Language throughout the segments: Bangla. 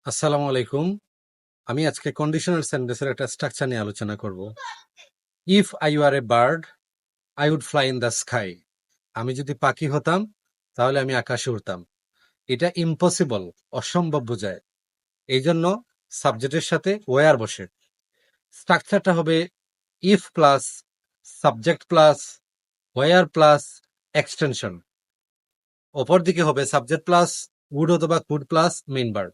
আসসালামু আলাইকুম। আমি আজকে কন্ডিশনাল সেন্টেন্সের একটা স্ট্রাকচার নিয়ে আলোচনা করব। If I were a bird I would fly in the sky. আমি যদি পাখি হতাম তাহলে আমি আকাশে উড়তাম। এটা ইম্পসিবল, অসম্ভব বোঝায়। এই জন্য সাবজেক্টের সাথে ওয়ার বসে। স্ট্রাকচারটা হবে if plus subject plus were plus extension. অপর দিকে হবে সাবজেক্ট প্লাস উড অথবা কুড প্লাস মেইন ভার্ব।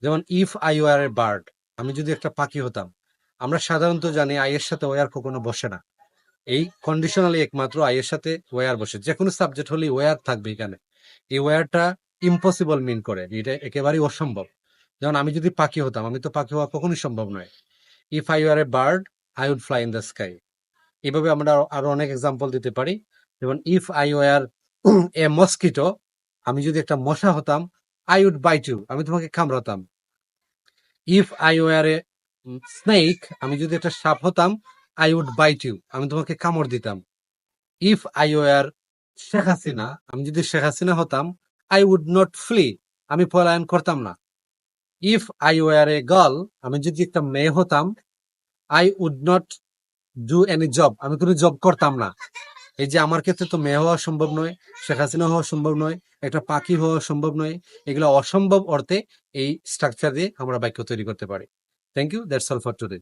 যেমন if I were a bird, আমি যদি একটা পাখি হতাম। আমরা সাধারণত জানি আই এর সাথে ওয়ার কখনো বসে না। এই কন্ডিশনালি একমাত্র আই এর সাথে ওয়ার বসে। যে কোনো সাবজেক্ট হলেই ওয়ার থাকবে এখানে। এই ওয়ারটা ইম্পসিবল মিন করে, এটা একেবারেই অসম্ভব। যেমন আমি যদি পাখি হতাম, আমি তো পাখি হওয়া কখনোই সম্ভব নয়। If I were a bird I would fly in the sky. এইভাবে আমরা আরো অনেক এক্সাম্পল দিতে পারি। যেমন if I were a mosquito, আমি যদি একটা মশা হতাম, আই উড বাইট ইউ, আমি তোমাকে কামড়াতাম। If I were a snake, আমি যদি একটা সাপ হতাম, আই উড বাইট ইউ, আমি তোমাকে কামড় দিতাম। If I war Sheikh Hasina, আমি যদি শেখ হাসিনা হতাম, আই উড নট ফ্লি, আমি পলায়ন করতাম না। If I were a girl, আমি যদি একটা মেয়ে হতাম, I would not do any job, আমি কোনো জব করতাম না। এই যে আমার ক্ষেত্রে তো মেয়ে হওয়া সম্ভব নয়, শেখ হাসিনা হওয়া সম্ভব নয়, একটা পাখি হওয়া সম্ভব নয়। এগুলো অসম্ভব অর্থে এই স্ট্রাকচার দিয়ে আমরা বাক্য তৈরি করতে পারি। Thank you, that's all for today.